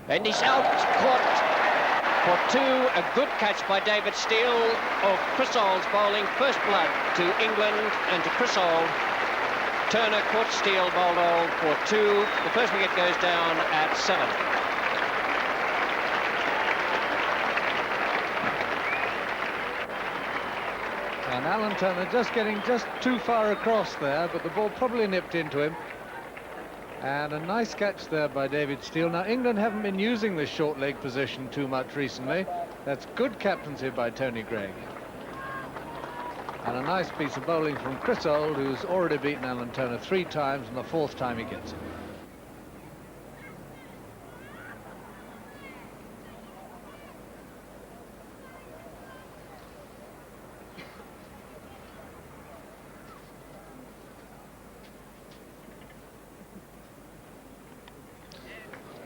And he's out, caught for two. A good catch by David Steele of Crissol's bowling. First blood to England and to Crisol. Turner caught Steele bowled for two. The first wicket goes down at 7. And Alan Turner just getting just too far across there, but the ball probably nipped into him. And a nice catch there by David Steele. Now, England haven't been using this short leg position too much recently. That's good captaincy by Tony Greig. And a nice piece of bowling from Chris Old, who's already beaten Alan Turner 3 times, and the 4th time he gets it.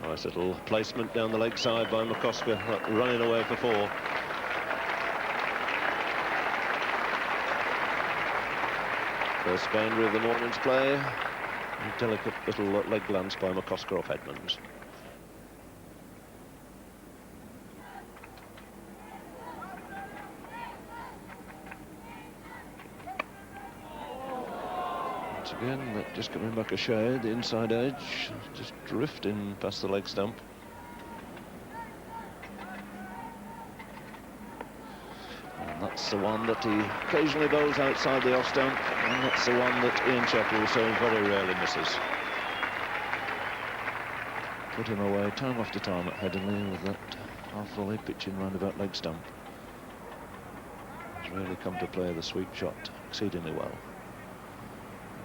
Nice little placement down the leg side by McCosker, running away for 4. First boundary of the morning's play. A delicate little leg glance by McCosker off Edmonds. Once again, that just coming back a shade, the inside edge, just drifting past the leg stump. And that's the one that he occasionally bowls outside the off stump, and that's the one that Ian Chappell so very rarely misses. Put him away time after time at Headingley with that half volley pitching round about leg stump. He's really come to play the sweep shot exceedingly well.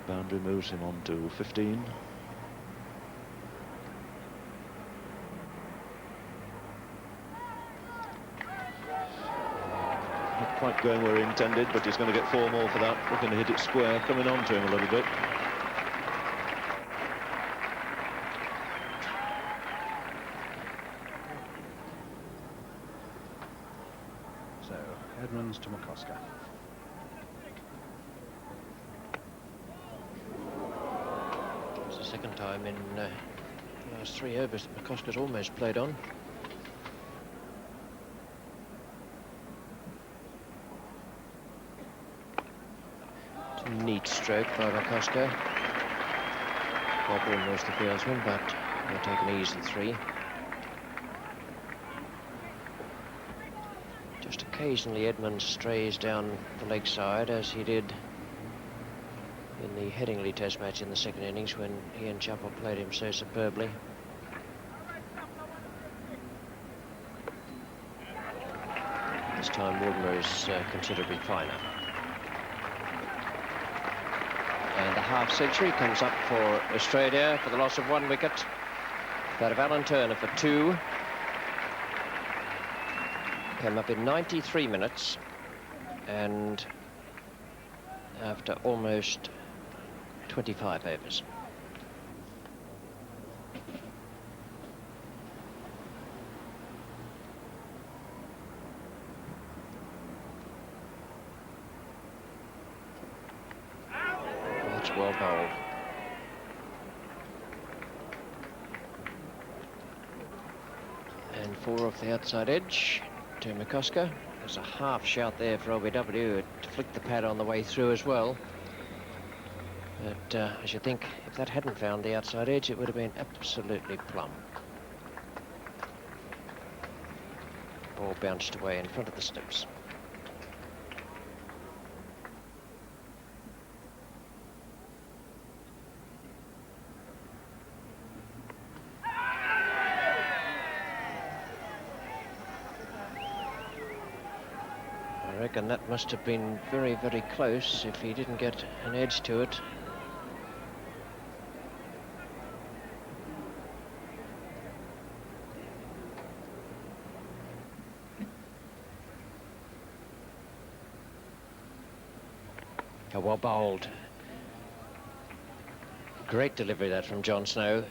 Boundary moves him on to 15. Not quite going where he intended, but he's going to get 4 more for that. Looking to hit it square, coming on to him a little bit. So, Edmonds to McCosker. It's the second time in the last 3 overs that McCosker's almost played on. Neat stroke by McCosker. Bob was the fieldsman, but he'll take an easy 3. Just occasionally Edmonds strays down the leg side, as he did in the Headingley Test match in the second innings when Ian Chappell played him so superbly. This time Woodmer is considerably finer. And the half century comes up for Australia for the loss of 1 wicket. That of Alan Turner for 2. Came up in 93 minutes, and after almost 25 overs. That's well bowled. And 4 off the outside edge to McCosker. There's a half shout there for LBW to flick the pad on the way through as well. But I should think if that hadn't found the outside edge, it would have been absolutely plumb. Ball bounced away in front of the slips. I reckon that must have been very, very close if he didn't get an edge to it. Well bowled. Great delivery that from John Snow.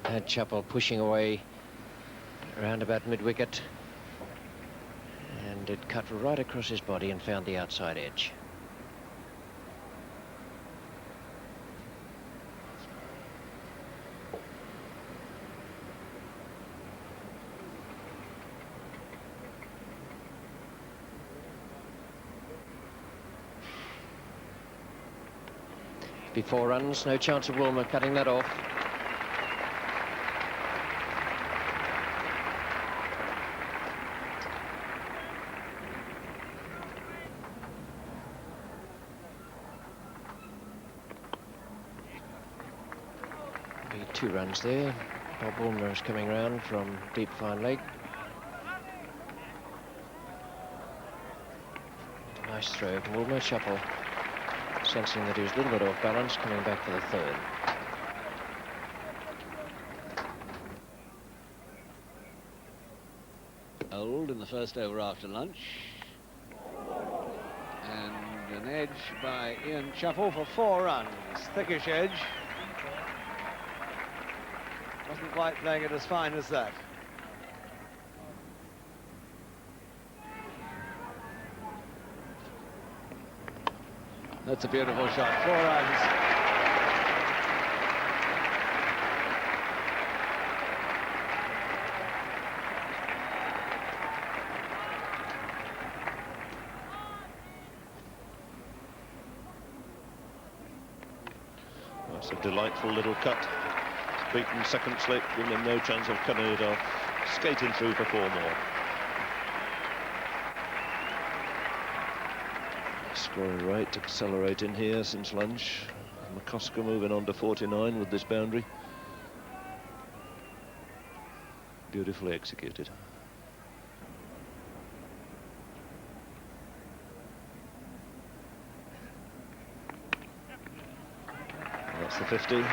Had Chappell pushing away around about mid-wicket. And it cut right across his body and found the outside edge. Be 4 runs, no chance of Woolmer cutting that off. Be 2 runs there. Bob Woolmer is coming round from deep fine leg. Nice throw from Woolmer. Chappell, sensing that he was a little bit off balance, coming back for the 3rd. Old in the first over after lunch. And an edge by Ian Chappell for 4 runs. Thickish edge. Wasn't quite playing it as fine as that. That's a beautiful shot. 4 runs. That's a delightful little cut. Beaten second slip, giving him no chance of cutting it off. Skating through for 4 more. Scoring rate accelerating here since lunch. McCusker moving on to 49 with this boundary. Beautifully executed. That's the 50. He's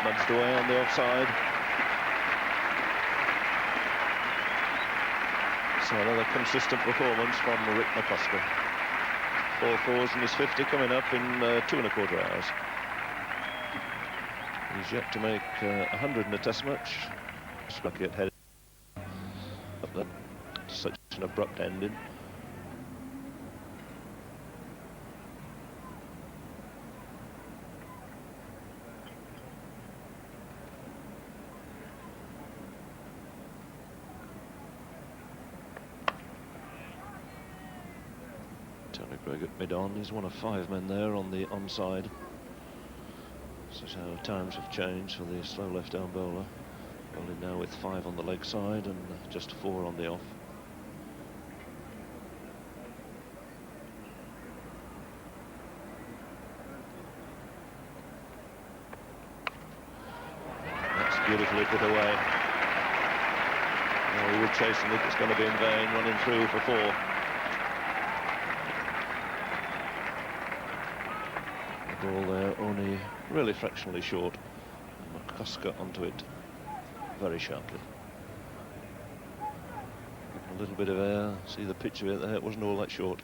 nudged away on the offside. So another consistent performance from Rick McCusker. 4 fours in his 50 coming up in 2 1/4 hours. He's yet to make 100 in a test match. Struck it head up there. Such an abrupt ending. Tony Greig at mid-on. He's one of 5 men there on the onside. This is how times have changed for the slow left-arm bowler. Bowling now with 5 on the leg side and just 4 on the off. That's beautifully put away. Oh, Wood chasing it, it's going to be in vain, running through for 4. Ball there only really fractionally short. McCusker onto it very sharply. A little bit of air. See the pitch of it there, it wasn't all that short.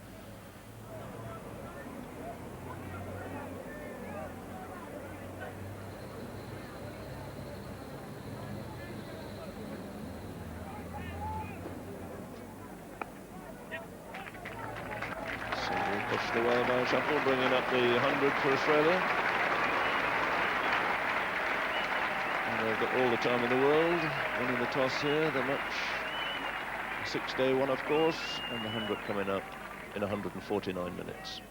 Pushed away by Chappell, bringing up the 100 for Australia. And they've got all the time in the world. Winning the toss here, the match. 6-day one, of course, and the 100 coming up in 149 minutes.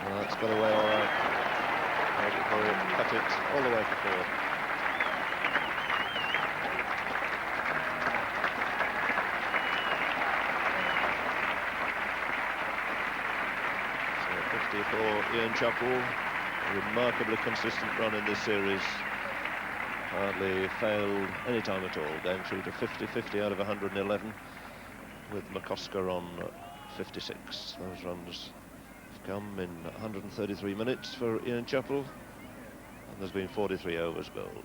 Well, that's got away all right. Cut it all the way to 4. For Ian Chappell, a remarkably consistent run in this series. Hardly failed any time at all, going through to 50 out of 111, with McCusker on 56. Those runs have come in 133 minutes for Ian Chappell, and there's been 43 overs bowled.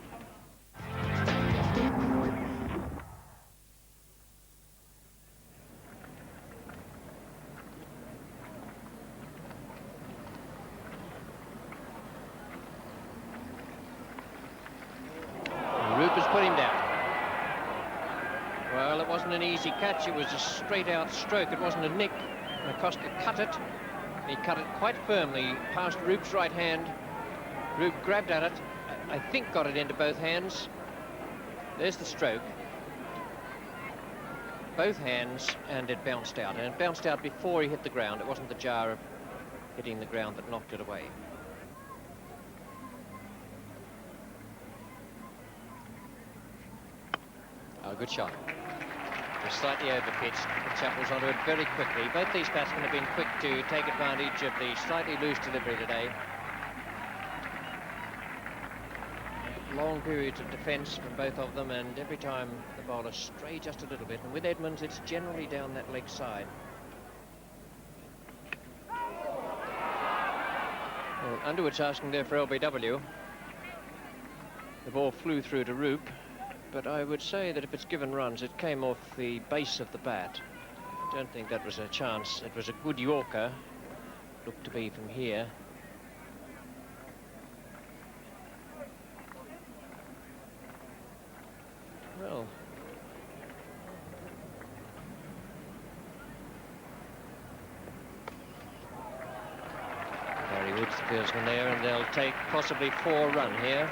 An easy catch, it was a straight out stroke, it wasn't a nick. McCusker cut it, he cut it quite firmly past Roop's right hand. Roop grabbed at it, I think got it into both hands. There's the stroke. both hands, and it bounced out. And it bounced out before he hit the ground. It wasn't the jar of hitting the ground that knocked it away. Oh, good shot. Just slightly over-pitched. Chappell's onto it very quickly. Both these batsmen have been quick to take advantage of the slightly loose delivery today. Long periods of defence from both of them, and every time the bowlers stray just a little bit. And with Edmonds, it's generally down that leg side. Well, Underwood's asking there for LBW. The ball flew through to Roop, but I would say that if it's given runs, it came off the base of the bat. I don't think that was a chance. It was a good Yorker, looked to be from here. Well, Barry Woods, the fieldsman there, and they'll take possibly 4 run here.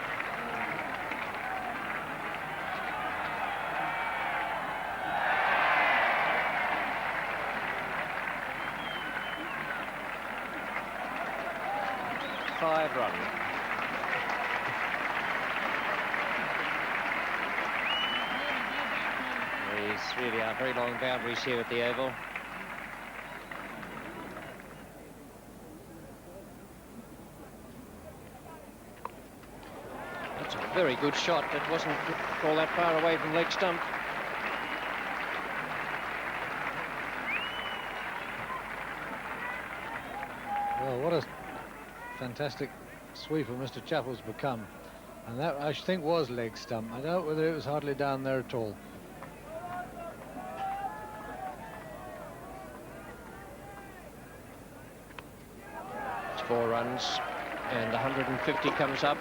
Five run. These really are very long boundaries here at the Oval. That's a very good shot. It wasn't all that far away from leg stump. Well, what a fantastic sweeper Mr. Chappell's become. And that, I think, was leg stump. I doubt whether it was hardly down there at all. It's 4 runs, and 150 comes up.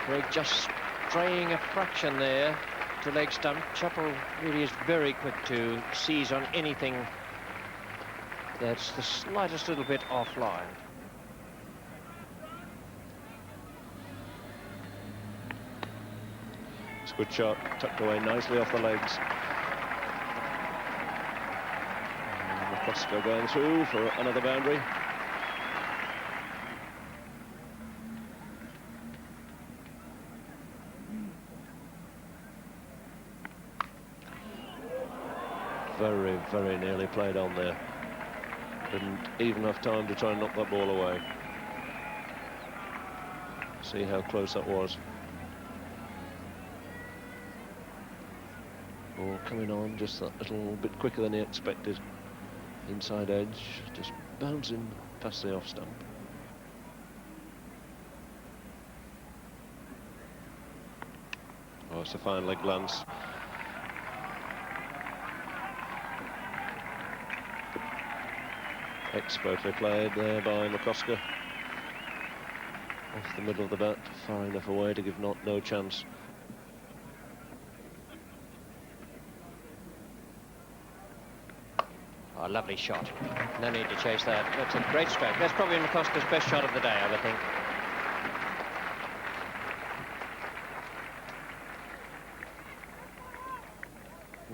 Greg just straying a fraction there to leg stump. Chappell really is very quick to seize on anything that's the slightest little bit offline. It's a good shot, tucked away nicely off the legs. McCusker going through for another boundary. Very, very nearly played on there. Didn't even have time to try and knock that ball away. See how close that was. Ball coming on just that little bit quicker than he expected. Inside edge, just bouncing past the off stump. Oh, it's a fine leg glance. Expertly played there by McCusker. Off the middle of the bat, far enough away to give no chance. Oh, lovely shot. No need to chase that. That's a great stroke. That's probably McCusker's best shot of the day, I would think.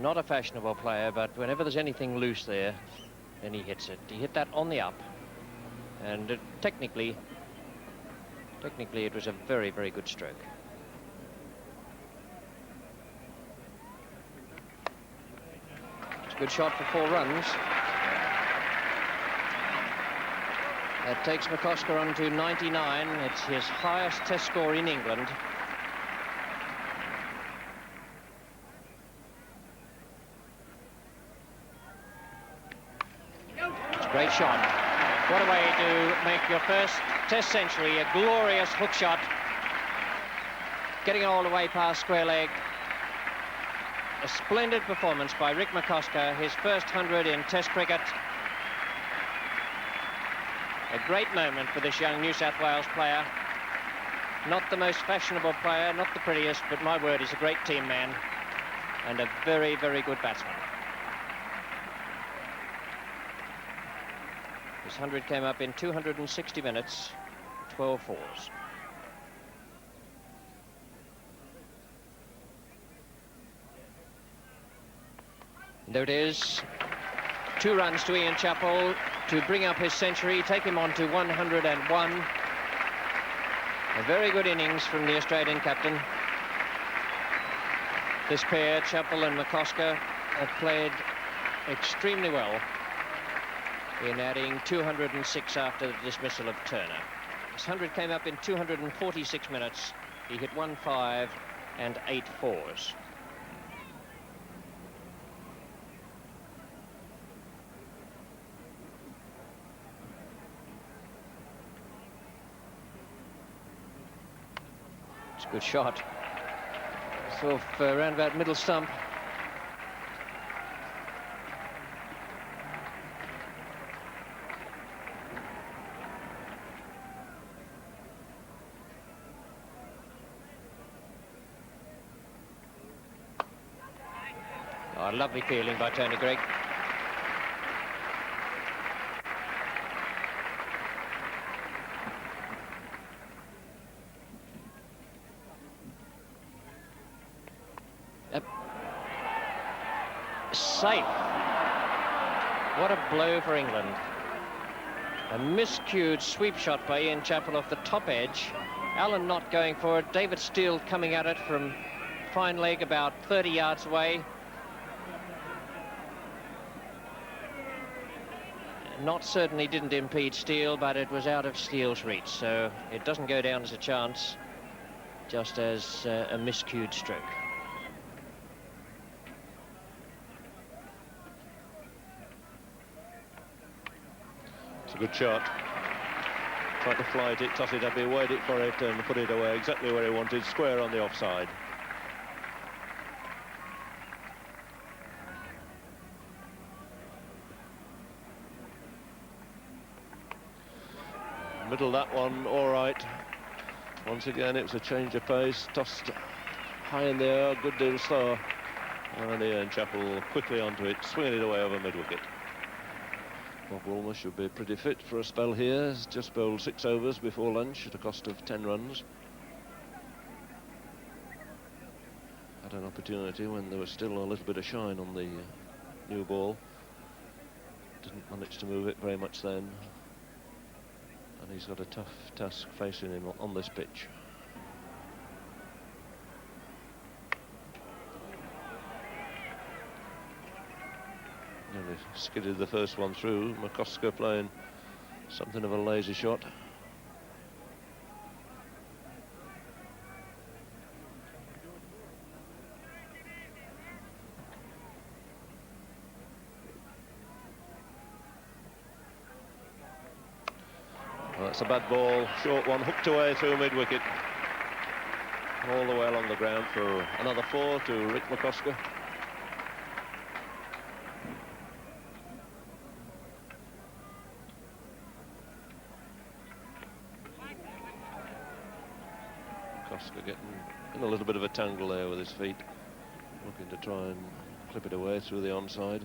Not a fashionable player, but whenever there's anything loose there, then he hits it. He hit that on the up, and technically it was a very, very good stroke. It's a good shot for 4 runs. That takes McCusker on to 99. It's his highest test score in England. Great shot. What a way to make your first test century. A glorious hook shot. Getting all the way past square leg. A splendid performance by Rick McCusker. His first 100 in test cricket. A great moment for this young New South Wales player. Not the most fashionable player, not the prettiest, but my word, he's a great team man. And a very, very good batsman. His 100 came up in 260 minutes, 12 fours. There it is. 2 runs to Ian Chappell to bring up his century, take him on to 101. A very good innings from the Australian captain. This pair, Chappell and McCosker, have played extremely well in adding 206 after the dismissal of Turner. His 100 came up in 246 minutes. He hit 1 5 and 8 4s. It's a good shot. Sort of round about middle stump. Oh, lovely feeling by Tony Greig. Safe. What a blow for England. A miscued sweep shot by Ian Chappell off the top edge. Allen not going for it. David Steele coming at it from fine leg about 30 yards away. Not certainly didn't impede Steele, but it was out of Steele's reach, so it doesn't go down as a chance, just as a miscued stroke. It's a good shot. Tried to flight it, toss it up, he waited for it and put it away exactly where he wanted, square on the offside. Middle that one, all right. Once again, it was a change of pace, tossed high in the air, good deal slower. And Ian Chappell quickly onto it, swinging it away over mid-wicket. Bob Woolmer should be pretty fit for a spell here. He's just bowled 6 overs before lunch at a cost of 10 runs. Had an opportunity when there was still a little bit of shine on the new ball. Didn't manage to move it very much then. And he's got a tough task facing him on this pitch. Nearly skidded the first one through. McCosker playing something of a lazy shot. Well, that's a bad ball, short one, hooked away through mid-wicket. All the way along the ground for another 4 to Rick McCosker. McCosker getting in a little bit of a tangle there with his feet, looking to try and clip it away through the onside.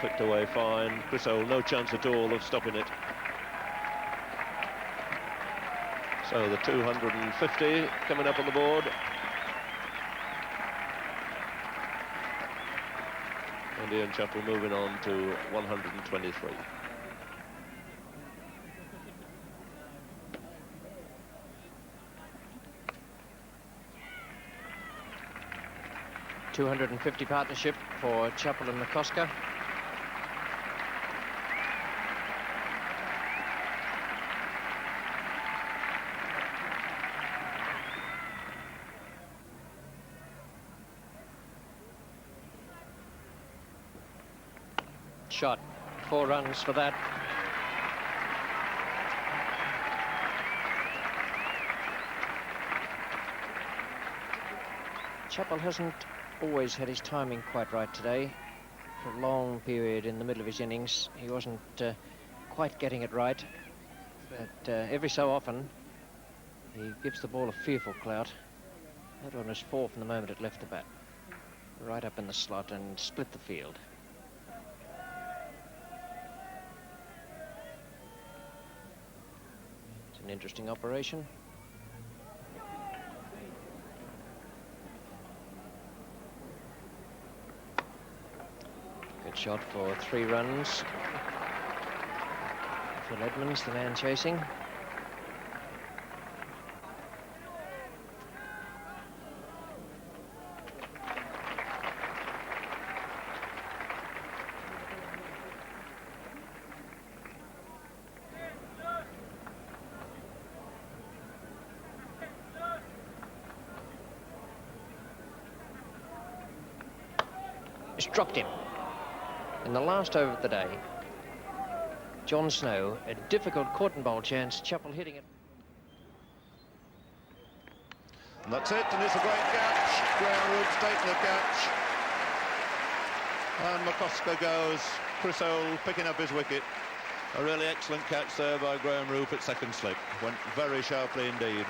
Clipped away fine. Chris Holt, no chance at all of stopping it. So the 250 coming up on the board. And Ian Chappell moving on to 123. .250 partnership for Chappell and McCosker. Shot, 4 runs for that. Chappell hasn't always had his timing quite right today. For a long period in the middle of his innings, he wasn't quite getting it right. But every so often, he gives the ball a fearful clout. That one was 4 from the moment it left the bat. Right up in the slot and split the field. an interesting operation. Good shot for 3 runs. Phil Edmonds, the man chasing. Struck him. In the last over of the day, John Snow, a difficult cotton bowl chance, Chappell hitting it. And that's it, and it's a great catch. Graham Root's taken the catch. And McCusker goes. Chris Hole picking up his wicket. A really excellent catch there by Graham Root at second slip. Went very sharply indeed.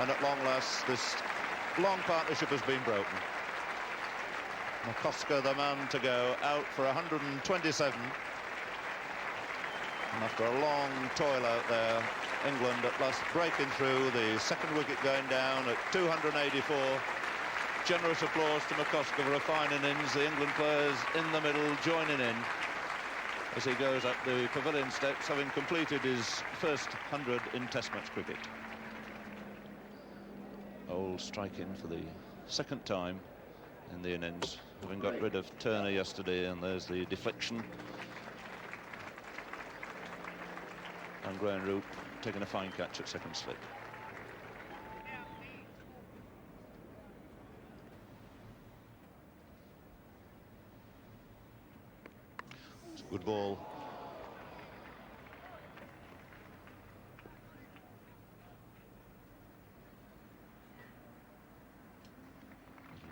And at long last, this long partnership has been broken. McCusker, the man to go, out for 127. And after a long toil out there, England at last breaking through, the second wicket going down at 284. Generous applause to McCusker for a fine innings. The England players in the middle joining in as he goes up the pavilion steps, having completed his first 100 in Test match cricket. Hole striking for the second time in the innings, having got rid of Turner yesterday, and there's the deflection. And Graham Root taking a fine catch at second slip. It's a good ball.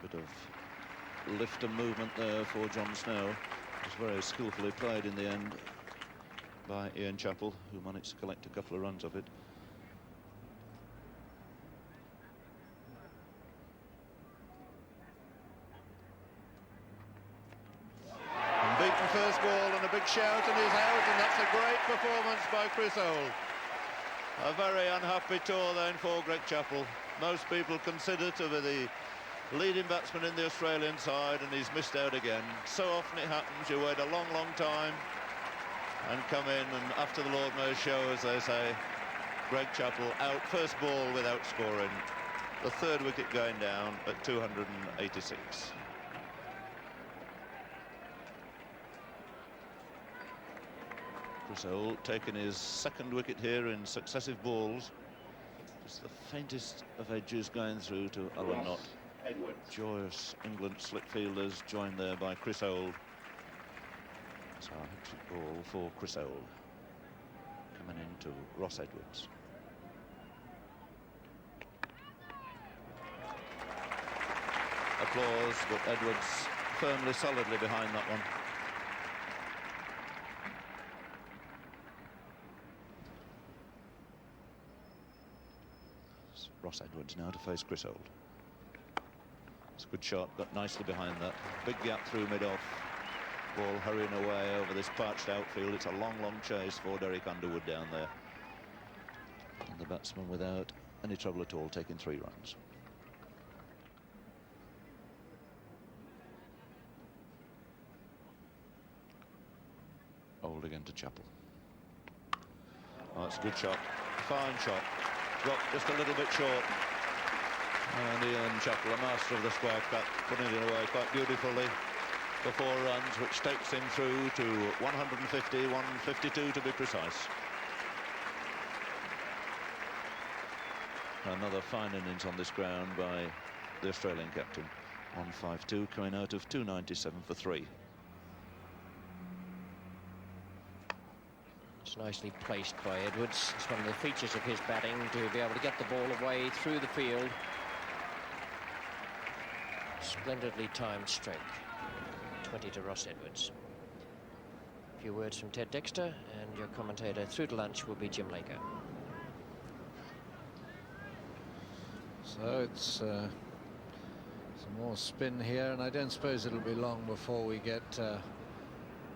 A bit of lift and movement there for John Snow. It was very skillfully played in the end by Ian Chappell, who managed to collect a couple of runs of it. And beaten first ball and a big shout and he's out, and that's a great performance by Chris Hole. A very unhappy tour then for Greg Chappell. Most people consider to be the leading batsman in the Australian side, and he's missed out again. So often it happens, you wait a long time and come in, and after the Lord Mayor's show, as they say, Greg Chappell out first ball without scoring. The third wicket going down at 286. Chris Hole taking his second wicket here in successive balls. Just the faintest of edges going through to Alan Knott. Joyous England slip fielders joined there by Chris Hole. So a hat-trick ball for Chris Hole. Coming into Ross Edwards. Applause, but Edwards firmly, solidly behind that one. It's Ross Edwards now to face Chris Hole. It's a good shot, got nicely behind that. Big gap through mid-off. Ball hurrying away over this parched outfield. It's a long chase for Derek Underwood down there. And the batsman without any trouble at all, taking 3 runs. Old again to Chappell. Oh, it's a good shot. Fine shot. Dropped just a little bit short. And Ian Chappell, a master of the square cut, putting it away quite beautifully for 4 runs, which takes him through to 150, 152 to be precise. Another fine innings on this ground by the Australian captain. 152 coming out of 297 for 3. It's nicely placed by Edwards. It's one of the features of his batting to be able to get the ball away through the field. Splendidly timed stroke. 20 to Ross Edwards. A few words from Ted Dexter, and your commentator through to lunch will be Jim Laker. So it's some more spin here, and I don't suppose it'll be long before we get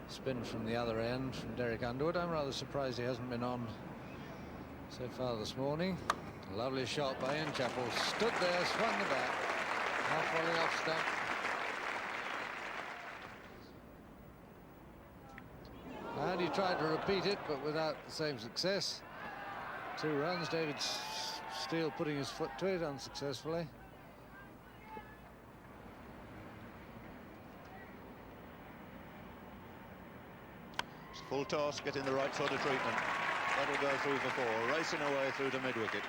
spin from the other end from Derek Underwood. I'm rather surprised he hasn't been on so far this morning. Lovely shot by Ian Chappell. Stood there, swung the bat. Half volley off stump. And he tried to repeat it, but without the same success. 2 runs. David Steele putting his foot to it unsuccessfully. Full toss, getting the right sort of treatment. That'll go through for 4, racing away through to mid-wicket.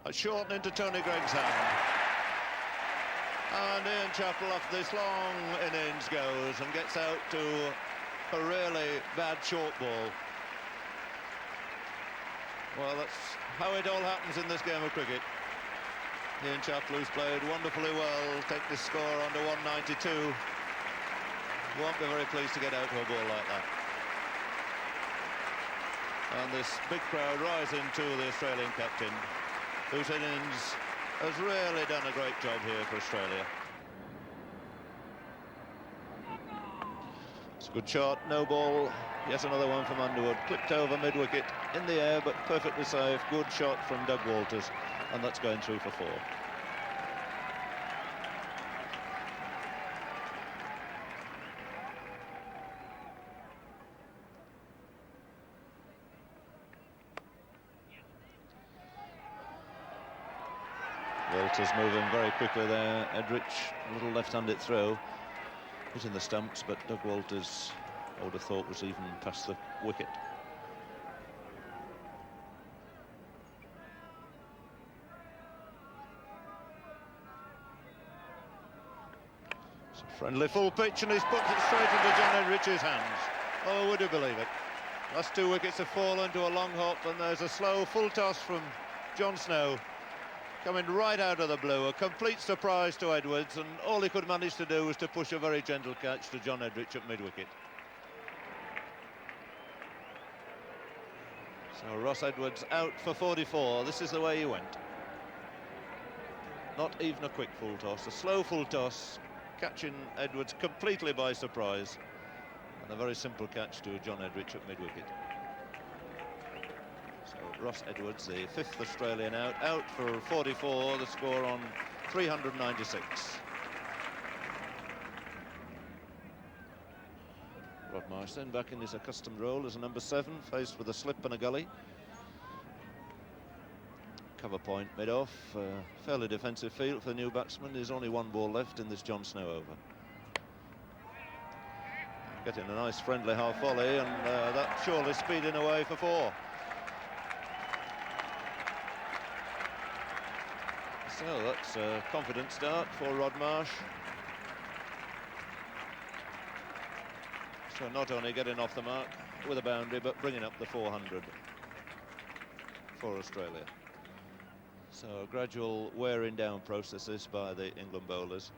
A short into Tony Gregg's hand. And Ian Chappell, after this long innings, goes and gets out to a really bad short ball. Well, that's how it all happens in this game of cricket. Ian Chappell, who's played wonderfully well, take this score under 192. Won't be very pleased to get out to a ball like that. And this big crowd rising to the Australian captain, whose innings has really done a great job here for Australia. It's a good shot, no ball. Yet another one from Underwood, clipped over mid-wicket, in the air, but perfectly safe. Good shot from Doug Walters, and that's going through for 4. Walters moving very quickly there. Edrich, a little left-handed throw, hitting the stumps, but Doug Walters, I would have thought, was even past the wicket. It's a friendly full pitch, and he's put it straight into John Edrich's hands. Oh, would you believe it? Last 2 wickets have fallen to a long hop, and there's a slow full toss from John Snow, coming right out of the blue. A complete surprise to Edwards, and all he could manage to do was to push a very gentle catch to John Edrich at mid-wicket. So Ross Edwards out for 44. This is the way he went. Not even a quick full toss, a slow full toss, catching Edwards completely by surprise, and a very simple catch to John Edrich at mid-wicket. So Ross Edwards, the 5th Australian out for 44, the score on 396. Rod Marsh then back in his accustomed role as a number 7, faced with a slip and a gully. Cover point mid-off, fairly defensive field for the new batsman. There's only 1 ball left in this John Snow over. Getting a nice friendly half volley, and that surely speeding away for 4. So that's a confident start for Rod Marsh. So not only getting off the mark with a boundary, but bringing up the 400 for Australia. So a gradual wearing down process by the England bowlers,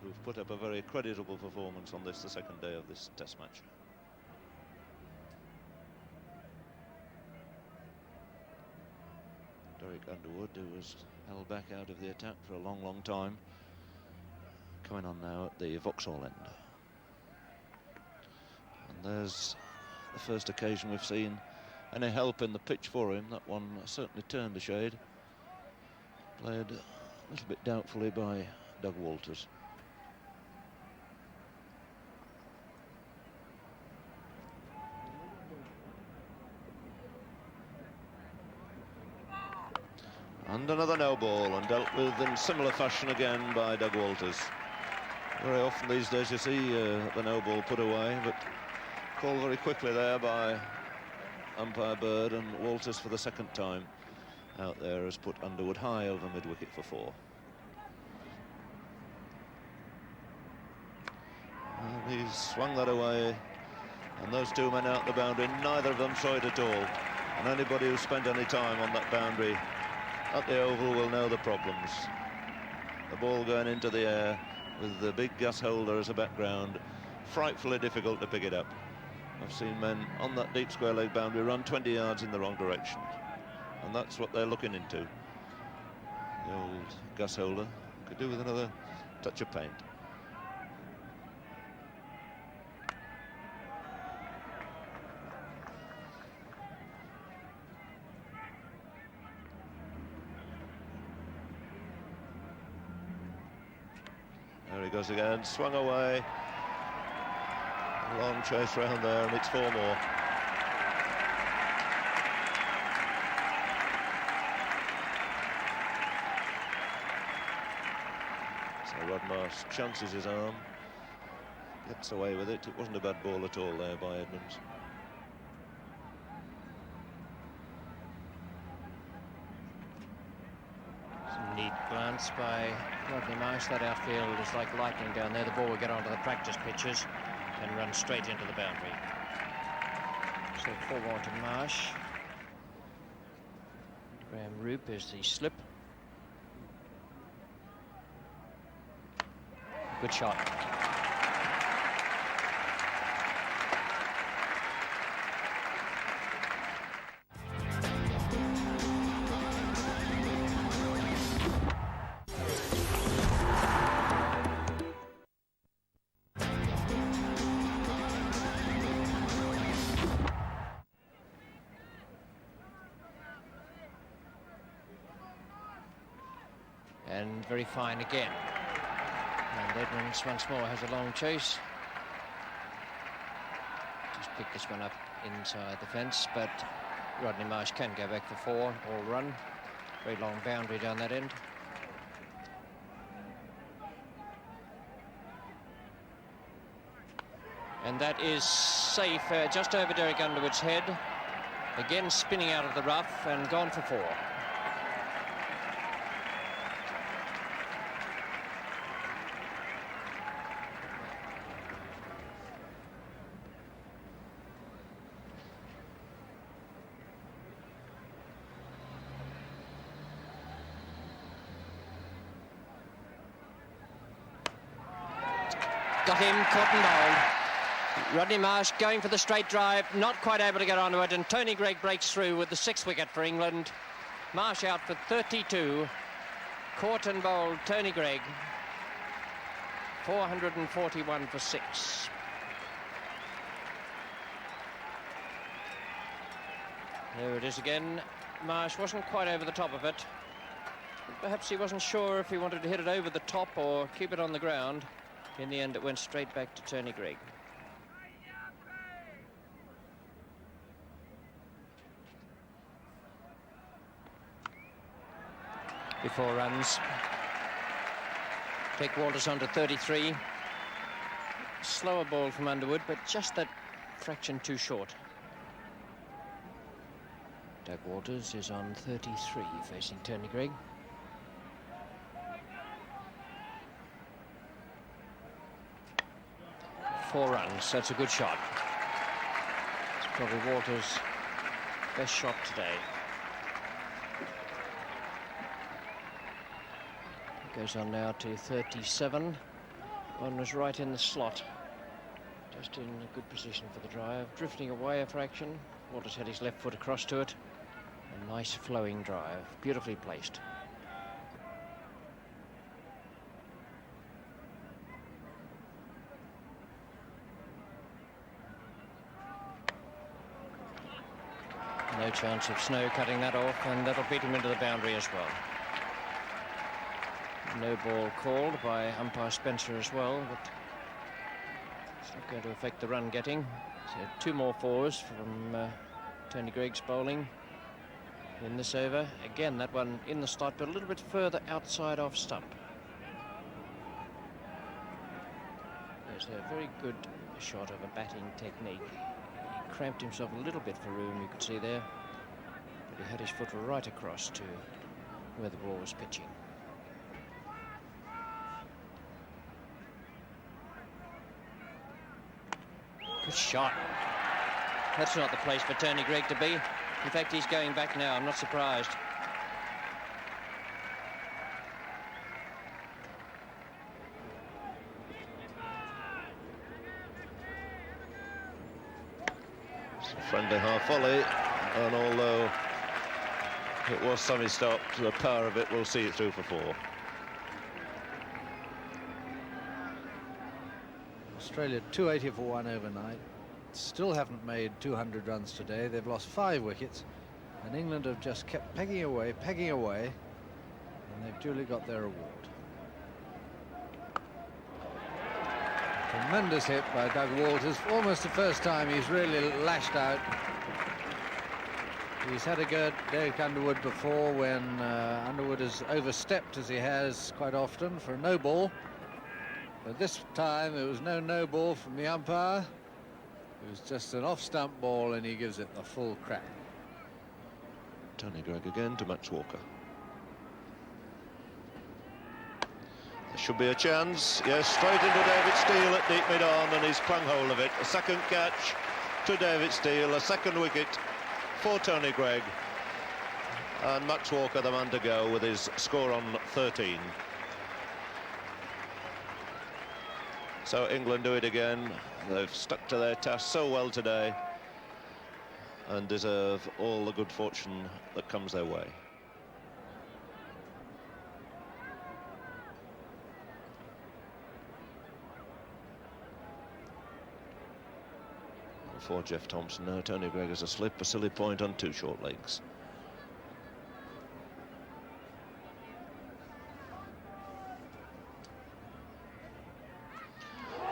who've put up a very creditable performance on this, the 2nd day of this Test match. Derek Underwood, who was held back out of the attack for a long, long time, coming on now at the Vauxhall end. And there's the first occasion we've seen any help in the pitch for him. That one certainly turned a shade. Played a little bit doubtfully by Doug Walters. And another no ball, and dealt with in similar fashion again by Doug Walters. Very often these days you see the no ball put away, but called very quickly there by umpire Bird, and Walters for the 2nd time out there has put Underwood high over mid-wicket for 4. And he's swung that away, and those 2 men out the boundary, neither of them saw it at all. And anybody who spent any time on that boundary at the Oval will know the problems. The ball going into the air with the big gas holder as a background, frightfully difficult to pick it up. I've seen men on that deep square leg boundary run 20 yards in the wrong direction, and that's what they're looking into. The old gas holder could do with another touch of paint. he goes again, swung away. Long chase round there, and it's 4 more. So Rod Marsh chances his arm, gets away with it. It wasn't a bad ball at all there by Edmonds. Neat glance by Rodney Marsh. That outfield is like lightning down there. The ball will get onto the practice pitches and run straight into the boundary. So 4 more to Marsh. Graham Roop is the slip. Good shot. And very fine again. And Edmonds once more has a long chase. Just pick this one up inside the fence, but Rodney Marsh can go back for 4, all run. Very long boundary down that end. And that is safe, just over Derek Underwood's head. Again spinning out of the rough and gone for 4. Got him, caught and bowled. Rodney Marsh going for the straight drive, not quite able to get onto it, and Tony Greig breaks through with the 6th wicket for England. Marsh out for 32. Caught and bowled Tony Greig. 441 for 6. There it is again. Marsh wasn't quite over the top of it. Perhaps he wasn't sure if he wanted to hit it over the top or keep it on the ground. In the end, it went straight back to Tony Greig. Before runs. Take Walters on to 33. Slower ball from Underwood, but just that fraction too short. Doug Walters is on 33, facing Tony Greig. Four runs, that's a good shot. It's probably Walters' best shot today. Goes on now to 37. One was right in the slot. Just in a good position for the drive. Drifting away a fraction. Walters had his left foot across to it. A nice flowing drive, beautifully placed. No chance of Snow cutting that off, and that'll beat him into the boundary as well. No ball called by umpire Spencer as well, but it's not going to affect the run getting. So 2 more 4s from Tony Greig's bowling in this over. Again, that one in the slot, but a little bit further outside off stump. There's a very good shot of a batting technique. He cramped himself a little bit for room, you could see there, but he had his foot right across to where the ball was pitching. Good shot. That's not the place for Tony Greig to be. In fact, he's going back now. I'm not surprised. It's a friendly half volley, and although it was semi-stopped, the power of it will see it through for 4. Australia 280 for 1 overnight. Still haven't made 200 runs today. They've lost 5 wickets, and England have just kept pegging away, and they've duly got their reward. Tremendous hit by Doug Walters. Almost the first time he's really lashed out. He's had a go at Derek Underwood before when Underwood has overstepped, as he has quite often, for a no ball. But this time there was no ball from the umpire. It was just an off-stump ball, and he gives it the full crack. Tony Greig again to Max Walker. There should be a chance. Yes, straight into David Steele at deep mid-on, and he's clung hold of it. A second catch to David Steele, a second wicket for Tony Greig. And Max Walker the man to go with his score on 13. So England do it again. They've stuck to their task so well today and deserve all the good fortune that comes their way. For Jeff Thompson now, Tony Greig has a slip, a silly point on 2 short legs.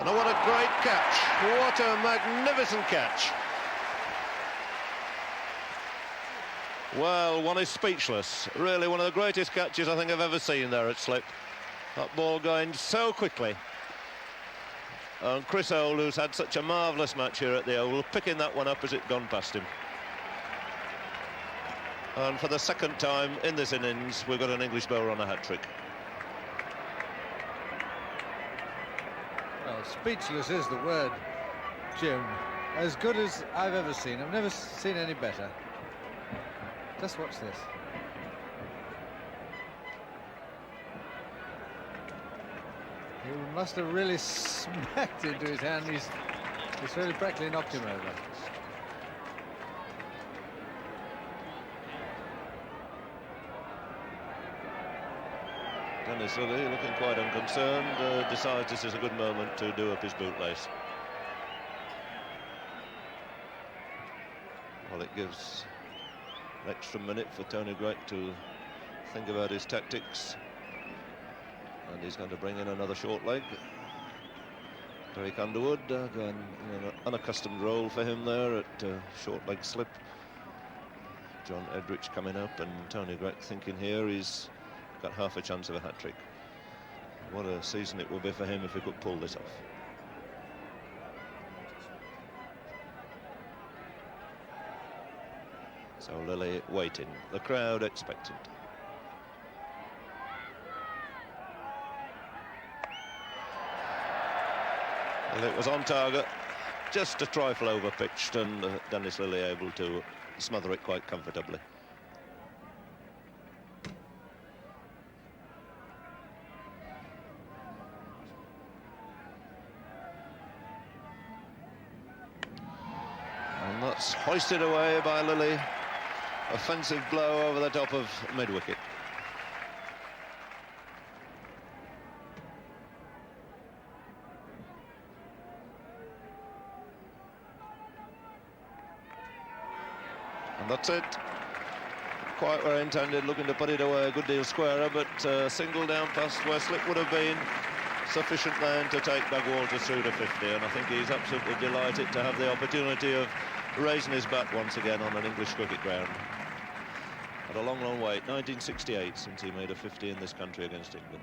And what a great catch! What a magnificent catch! Well, one is speechless. Really one of the greatest catches I think I've ever seen there at slip. That ball going so quickly. And Chris Old, who's had such a marvellous match here at the Oval, picking that one up as it gone past him. And for the second time in this innings, we've got an English bowler on a hat-trick. Well, speechless is the word, Jim. As good as I've ever seen. I've never seen any better. Just watch this. He must have really smacked into his hand. He's really practically knocked him over. Dennis Lillee, looking quite unconcerned, decides this is a good moment to do up his bootlace. Well, it gives an extra minute for Tony Greig to think about his tactics. And he's going to bring in another short leg. Derek Underwood going in an unaccustomed role for him there at short leg slip. John Edrich coming up, and Tony Greig thinking here he's got half a chance of a hat-trick. What a season it will be for him if he could pull this off. So Lillee waiting, the crowd expectant. Well, it was on target, just a trifle over-pitched, and Dennis Lillee able to smother it quite comfortably. And that's hoisted away by Lillee. Offensive blow over the top of mid-wicket. And that's it. Quite where intended, looking to put it away a good deal squarer, but single down past where slip would have been sufficient then to take Doug Walters through to 50, and I think he's absolutely delighted to have the opportunity of raising his bat once again on an English cricket ground. Had a long wait, 1968 since he made a 50 in this country against England.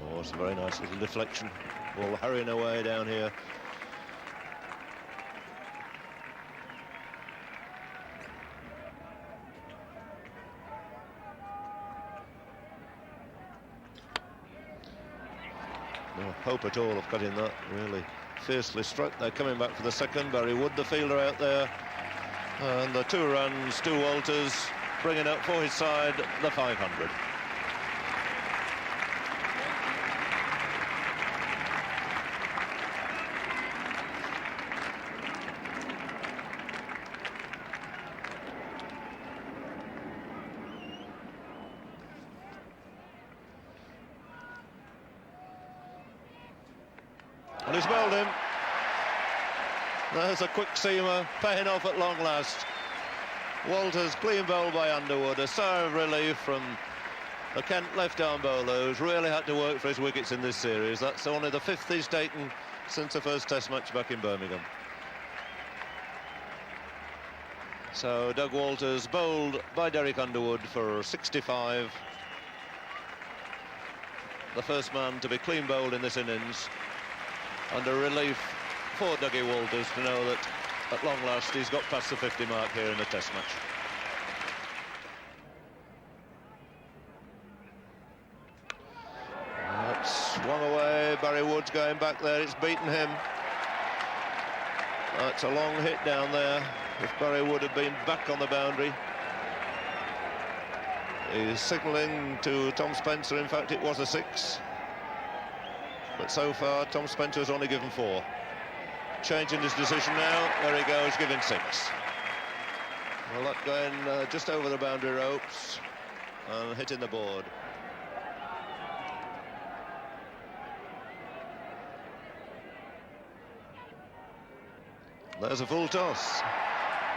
Oh, it's a very nice little deflection. Ball hurrying away down here. No hope at all of cutting that, really. Fiercely struck. They're coming back for the second. Barry Wood, the fielder, out there. And the 2 runs, 2 Walters, bringing up for his side the 500. And he's bowled him. There's a quick seamer paying off at long last. Walters clean bowl by Underwood, a sigh of relief from the Kent left-arm bowler, who's really had to work for his wickets in this series. That's only the 5th he's taken since the first Test match back in Birmingham. So Doug Walters bowled by Derek Underwood for 65. The first man to be clean bowled in this innings, and a relief for Dougie Walters to know that at long last he's got past the 50 mark here in the Test match. That's swung away. Barry Wood's going back there. It's beaten him. That's a long hit down there. If Barry Wood had been back on the boundary. He's signalling to Tom Spencer. In fact, it was a 6. But so far, Tom Spencer has only given 4. Changing his decision now. There he goes, giving 6. Well, that going just over the boundary ropes and hitting the board. There's a full toss.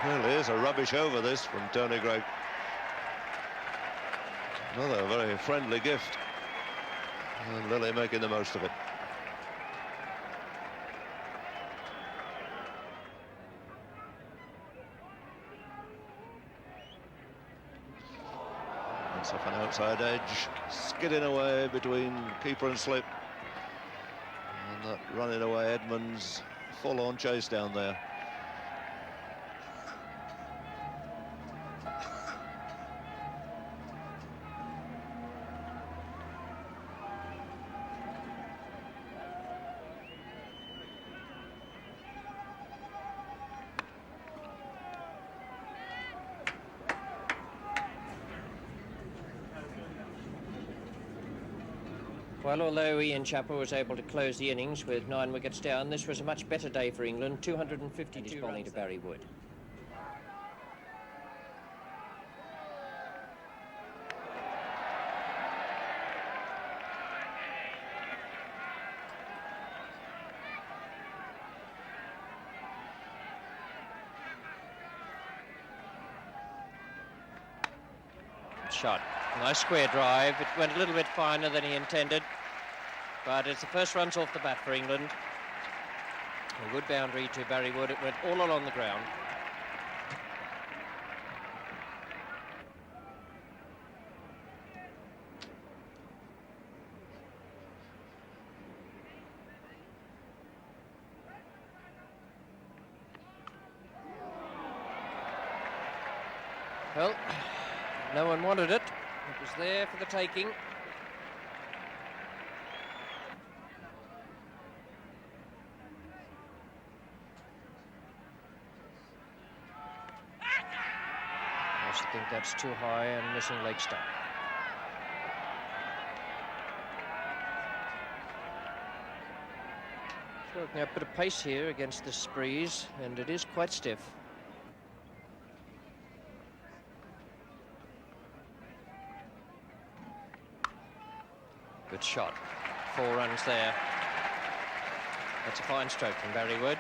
Really is a rubbish over this from Tony Greig. Another very friendly gift. And Lillee making the most of it. It's off an outside edge, skidding away between keeper and slip. And that running away Edmonds, full-on chase down there. Well, although Ian Chappell was able to close the innings with 9 wickets down, this was a much better day for England. 252 bowling to Barry Wood. Shot. Nice square drive. It went a little bit finer than he intended, but it's the first runs off the bat for England. A good boundary to Barry Wood. It went all along the ground. Well, no one wanted it. It was there for the taking. I just think that's too high and missing leg stump. Working up a bit of pace here against this breeze, and it is quite stiff. Good shot. 4 runs there. That's a fine stroke from Barry Wood.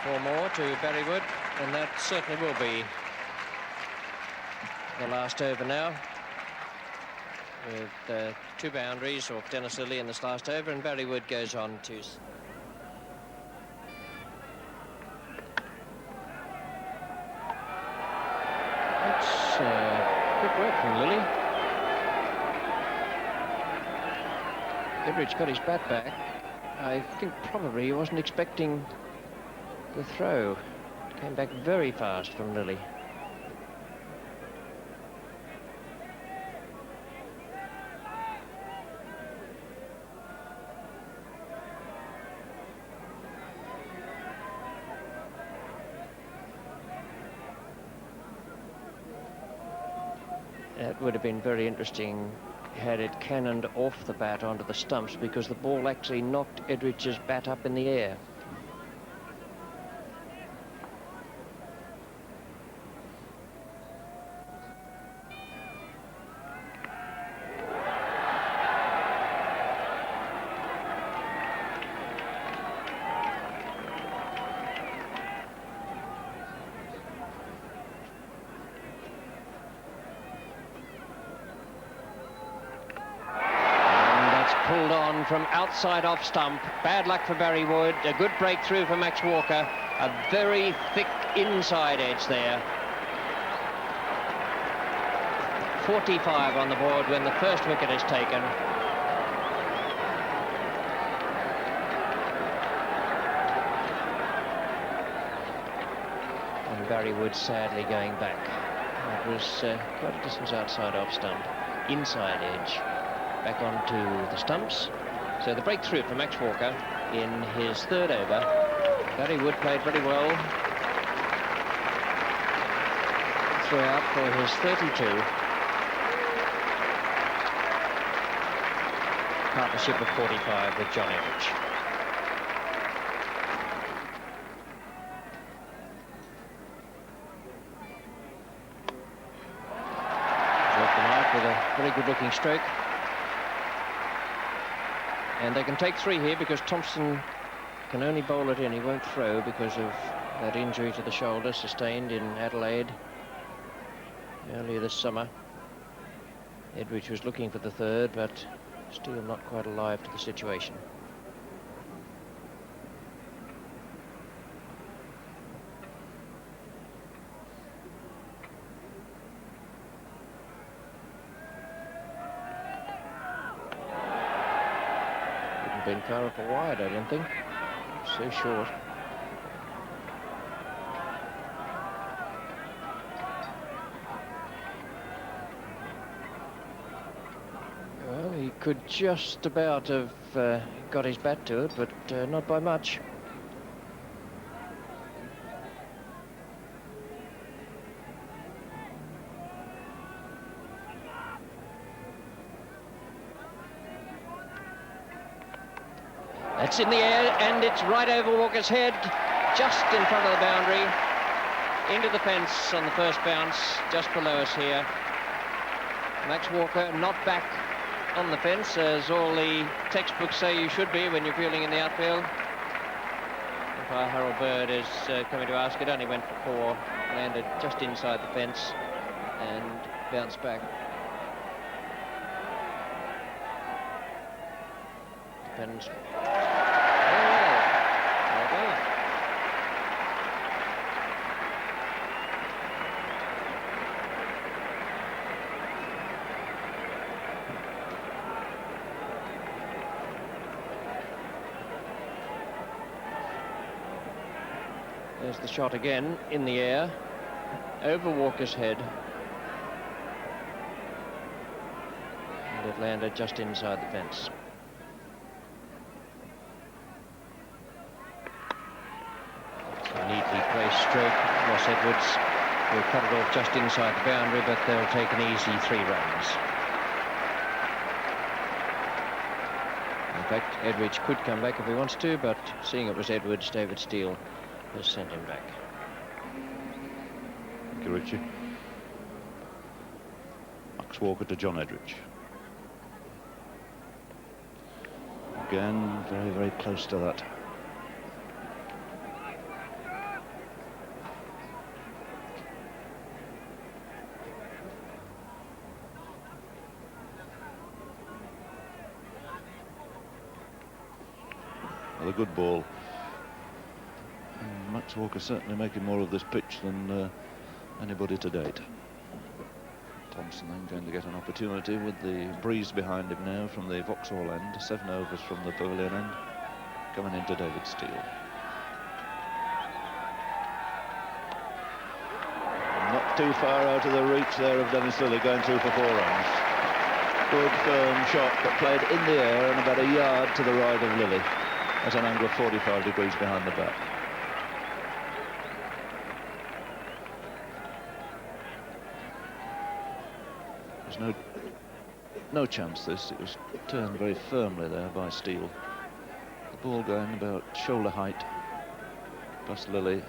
Four more to Barry Wood, and that certainly will be the last over now. With 2 boundaries off Dennis Lillee in this last over, and Barry Wood goes on to... Good work from Lillee. Edridge got his bat back. I think probably he wasn't expecting the throw. It came back very fast from Lillee. It would have been very interesting had it cannoned off the bat onto the stumps, because the ball actually knocked Edridge's bat up in the air. from outside off stump. Bad luck for Barry Wood. A good breakthrough for Max Walker. A very thick inside edge there. 45 on the board when the first wicket is taken. And Barry Wood sadly going back. It was quite a distance outside off stump. Inside edge. Back onto the stumps. So the breakthrough for Max Walker in his third over. Barry Wood played very well. Threw out for his 32. Partnership of 45 with John Edridge. Off the mark with a very good looking stroke. And they can take 3 here because Thompson can only bowl it in. He won't throw because of that injury to the shoulder sustained in Adelaide earlier this summer. Edridge was looking for the third, but still not quite alive to the situation. Wouldn't been far up a wide, I don't think. So short. Well, he could just about have got his bat to it, but not by much. That's in the air, and it's right over Walker's head, just in front of the boundary, into the fence on the first bounce, just below us here. Max Walker not back on the fence, as all the textbooks say you should be when you're fielding in the outfield. Umpire Harold Bird is coming to ask. It only went for 4, landed just inside the fence and bounced back. Depends. There's the shot again, in the air, over Walker's head. And it landed just inside the fence. It's a neatly placed stroke. Ross Edwards will cut it off just inside the boundary, but they'll take an easy 3 runs. In fact, Edridge could come back if he wants to, but seeing it was Edwards, David Steele has sent him back. Thank you, Richie. Max Walker to John Edridge. Again, very, very close to that. Well, a good ball. Max Walker certainly making more of this pitch than anybody to date. Thompson then going to get an opportunity with the breeze behind him now from the Vauxhall end. 7 overs from the Pavilion end. Coming into David Steele. Not too far out of the reach there of Dennis Lillee, going through for 4 runs. Good firm shot, but played in the air and about a yard to the right of Lillee at an angle of 45 degrees behind the bat. There's no chance this. It was turned very firmly there by Steele. The ball going about shoulder height past Lillee.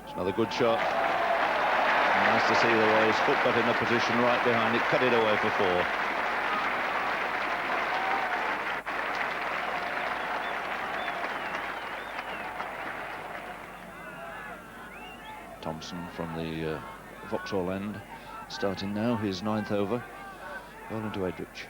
It's another good shot. Nice to see the way his foot got in a position right behind it, cut it away for 4. Thompson from the Vauxhall end, starting now his 9th over, bowling to Edrich.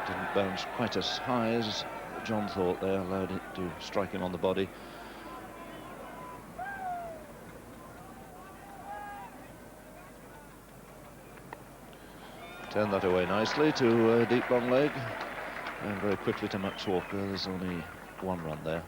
Didn't bounce quite as high as John thought there, allowed it to strike him on the body. Turned that away nicely to deep long leg, and very quickly to Max Walker. There's only 1 run there.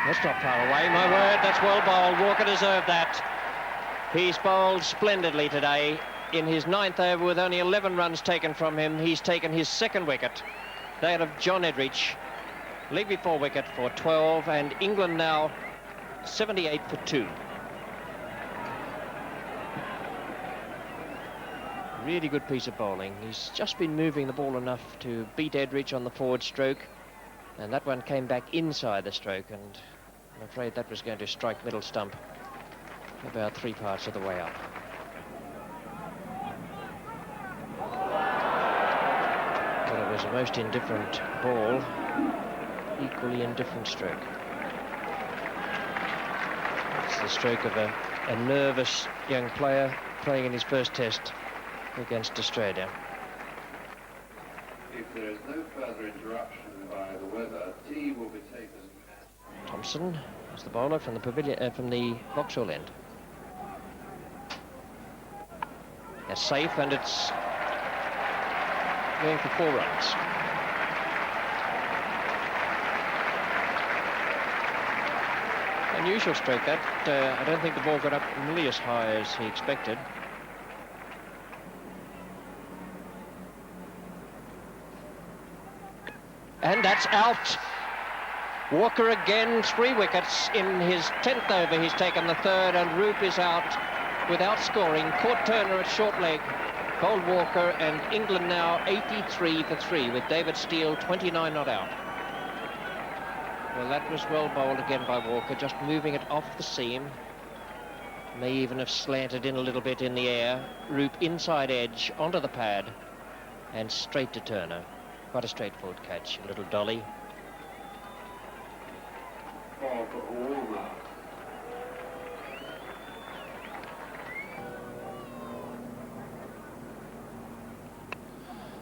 That's not far away, my word. That's well bowled. Walker deserved that. He's bowled splendidly today. In his 9th over, with only 11 runs taken from him, he's taken his 2nd wicket, that of John Edrich. League before wicket for 12, and England now 78 for 2. Really good piece of bowling. He's just been moving the ball enough to beat Edrich on the forward stroke, and that one came back inside the stroke, and I'm afraid that was going to strike middle stump about 3 parts of the way up. But it was a most indifferent ball, equally indifferent stroke. It's the stroke of a nervous young player playing in his first test against Australia. If there is no further interruption by the weather, tea will be taken. Thompson is the bowler from the pavilion, from the Vauxhall end. That's safe, and it's going for 4 runs. Unusual stroke that. I don't think the ball got up nearly as high as he expected. And that's out. Walker again, 3 wickets. In his 10th over, he's taken the 3rd, and Roop is out without scoring. Caught Turner at short leg, bowled Walker, and England now 83 for 3, with David Steele 29 not out. Well, that was well bowled again by Walker, just moving it off the seam. May even have slanted in a little bit in the air. Roop inside edge, onto the pad, and straight to Turner. Quite a straightforward catch, a little dolly.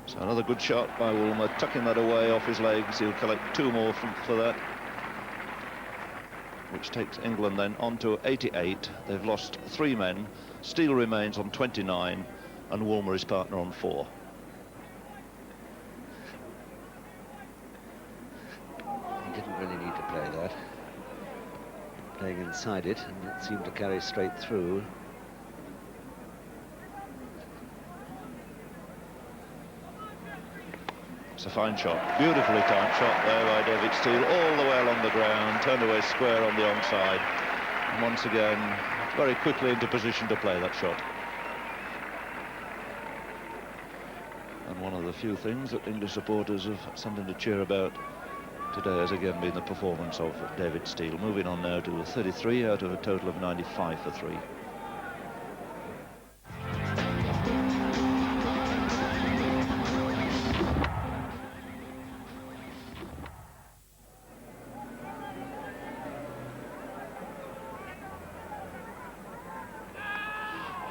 So another good shot by Woolmer, tucking that away off his legs. He'll collect 2 more for that, which takes England then on to 88. They've lost 3 men. Steele remains on 29, and Woolmer is partner on 4. He didn't really need to play that. Playing inside it, and it seemed to carry straight through. It's a fine shot, beautifully timed shot there by David Steele, all the way along the ground, turned away square on the onside, and once again very quickly into position to play that shot. And one of the few things that English supporters have something to cheer about today has again been the performance of David Steele, moving on now to 33 out of a total of 95 for 3.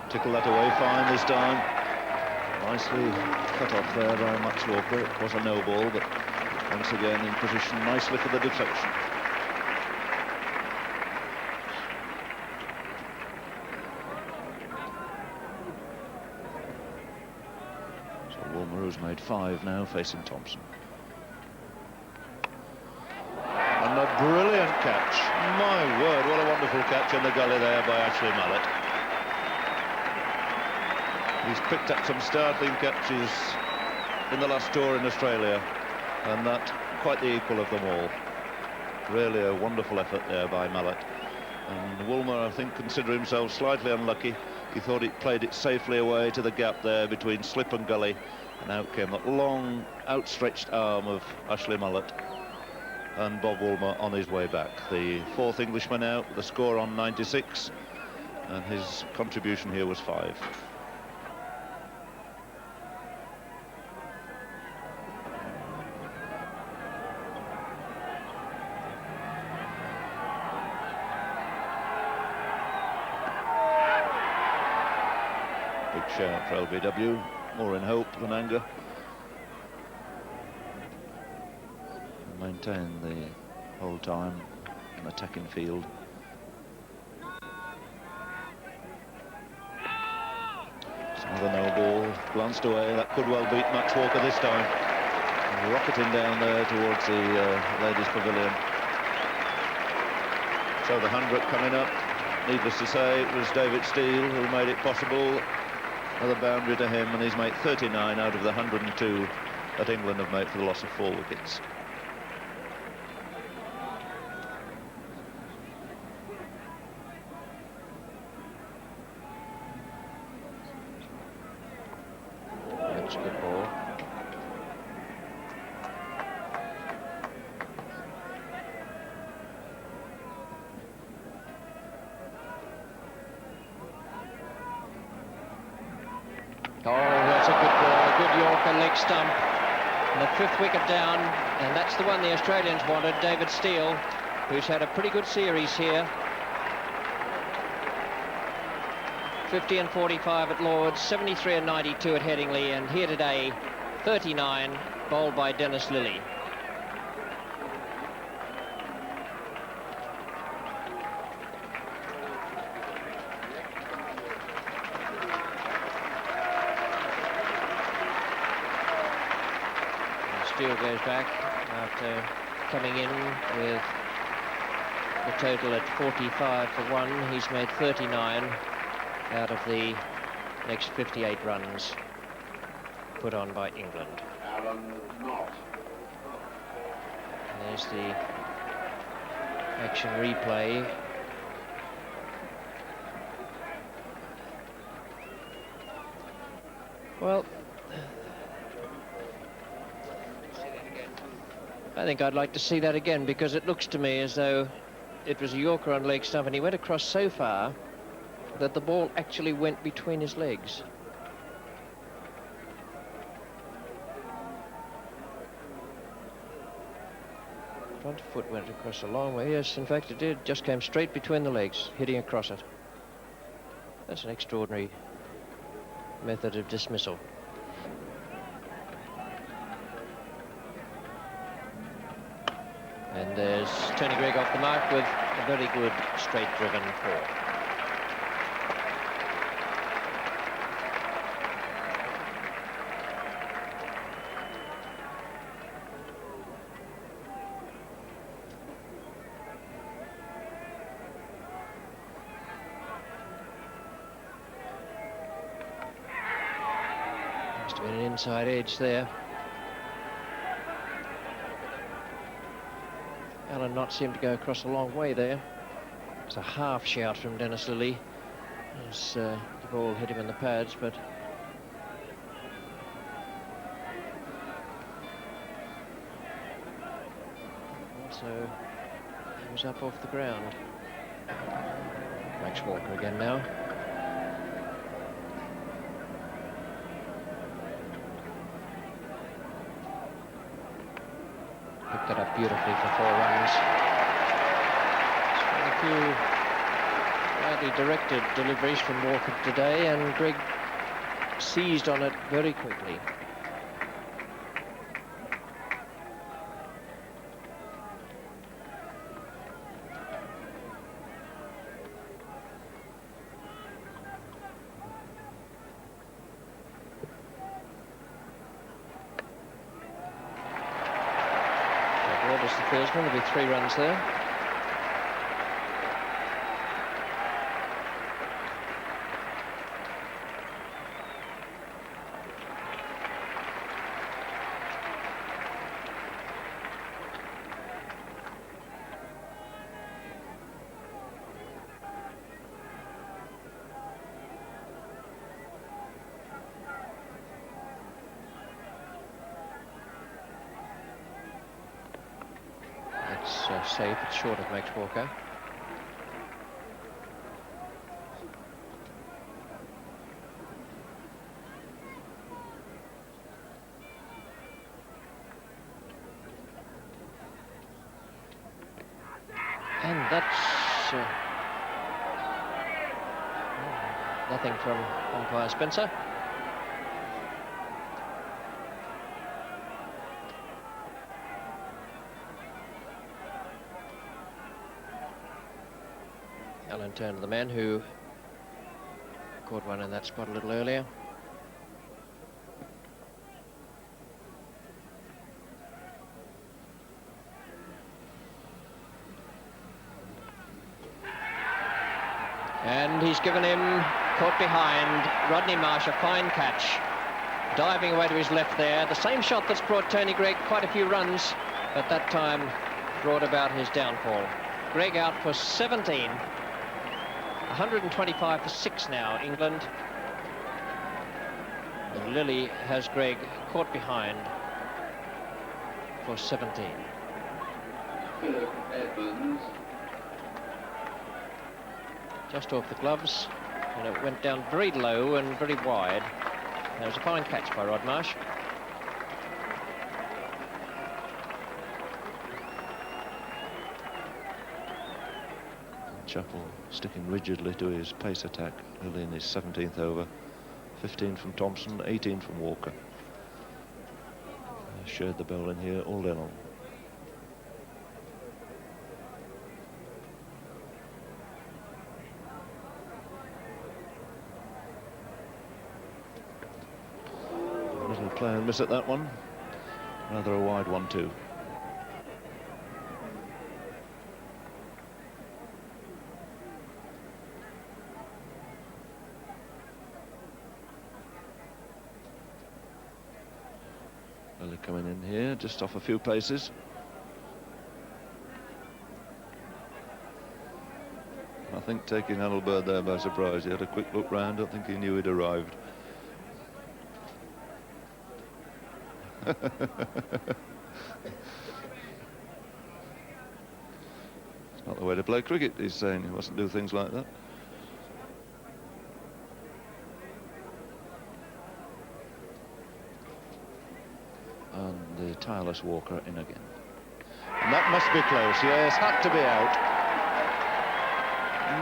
Tickle that away fine this time. Nicely cut off there by Max Walker. It was a no ball, but once again in position nicely for the deflection. So Woolmer has made 5 now, facing Thompson. And a brilliant catch. My word, what a wonderful catch in the gully there by Ashley Mallett. He's picked up some startling catches in the last tour in Australia, and that quite the equal of them all. Really a wonderful effort there by Mallett. And Woolmer, I think, consider himself slightly unlucky. He thought it played it safely away to the gap there between slip and gully, and out came that long outstretched arm of Ashley Mullet, and Bob Woolmer on his way back. The fourth Englishman out, the score on 96, and his contribution here was 5. Big shout for LBW, more in hope than anger. Maintain the whole time an attacking field. It's another no ball, glanced away. That could well beat Max Walker this time. And rocketing down there towards the ladies' pavilion. So the 100 coming up. Needless to say, it was David Steele who made it possible. Another boundary to him, and he's made 39 out of the 102 that England have made for the loss of 4 wickets. That's a good ball. Oh, that's a good ball, a good Yorker leg stump. And the 5th wicket down, and that's the one the Australians wanted, David Steele, who's had a pretty good series here. 50 and 45 at Lord's, 73 and 92 at Headingley, and here today, 39, bowled by Dennis Lillee. Steele goes back after coming in with the total at 45 for 1. He's made 39 out of the next 58 runs put on by England. Alan Knott. And there's the action replay. Well, I think I'd like to see that again, because it looks to me as though it was a Yorker on leg stump and he went across so far that the ball actually went between his legs. Front foot went across a long way. Yes, in fact it did. Just came straight between the legs, hitting across it. That's an extraordinary method of dismissal. And there's Tony Greig off the mark with a very good straight-driven 4. Must have been an inside edge there. Alan Knott seemed to go across a long way there. It's a half shout from Dennis Lillee as the ball hit him in the pads, but also he was up off the ground. Max Walker again now. Picked that up beautifully for 4 runs. So a few badly directed deliveries from Walker today, and Greig seized on it very quickly. Roberts the fieldsman, there'll be 3 runs there. safe. It's short of Max Walker. And that's nothing from umpire Spencer. Alan Turner, the man who caught one in that spot a little earlier. And he's given him, caught behind, Rodney Marsh, a fine catch. Diving away to his left there. The same shot that's brought Tony Greig quite a few runs, but that time brought about his downfall. Greig out for 17. 125 for 6 now, England. And Lilly has Greig caught behind for 17. Philip Evans. Just off the gloves, and it went down very low and very wide. That was a fine catch by Rod Marsh. Chappell sticking rigidly to his pace attack early in his 17th over. 15 from Thompson, 18 from Walker. Shared the bell in here all day long. Little play and miss at that one. Rather a wide one too. Lilly coming in here, just off a few paces. I think taking Adelbert there by surprise. He had a quick look round. I don't think he knew he'd arrived. It's not the way to play cricket, he's saying. He mustn't do things like that. And the tireless Walker in again. And that must be close, yes, had to be out.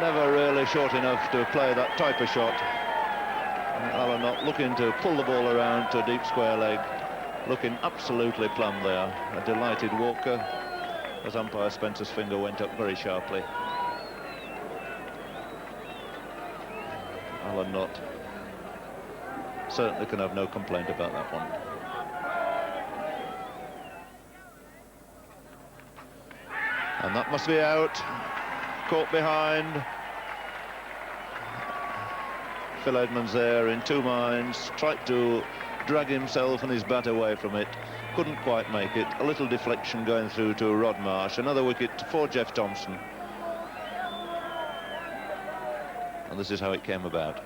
Never really short enough to play that type of shot. And Alan not looking to pull the ball around to a deep square leg. Looking absolutely plumb there. A delighted Walker as umpire Spencer's finger went up very sharply. Alan Knott certainly can have no complaint about that one. And that must be out. Caught behind. Phil Edmonds there in two minds. Tried to drag himself and his bat away from it. Couldn't quite make it. A little deflection going through to Rod Marsh. Another wicket for Jeff Thompson. And this is how it came about.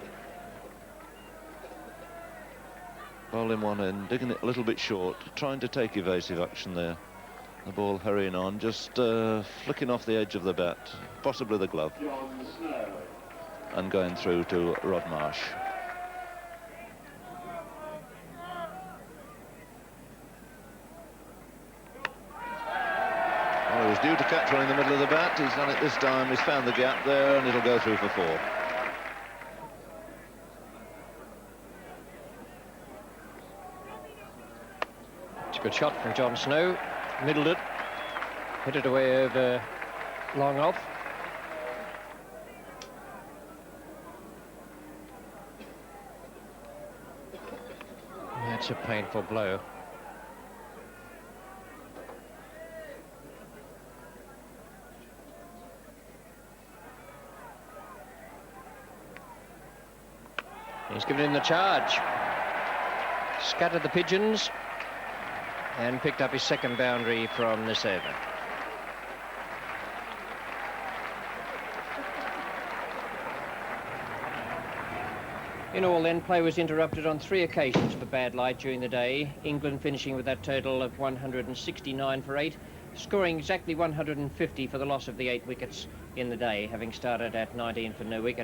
Ball in one end, digging it a little bit short, trying to take evasive action there. The ball hurrying on, just flicking off the edge of the bat, possibly the glove, and going through to Rod Marsh. Well, he was due to catch one in the middle of the bat. He's done it this time. He's found the gap there, and it'll go through for 4. It's a good shot from John Snow. Middled it, hit it away over long off. That's a painful blow. He's given him the charge. Scattered the pigeons and picked up his second boundary from this over. In all then, play was interrupted on 3 occasions for bad light during the day. England finishing with that total of 169 for 8. scoring exactly 150 for the loss of the 8 wickets in the day, having started at 19 for no wicket.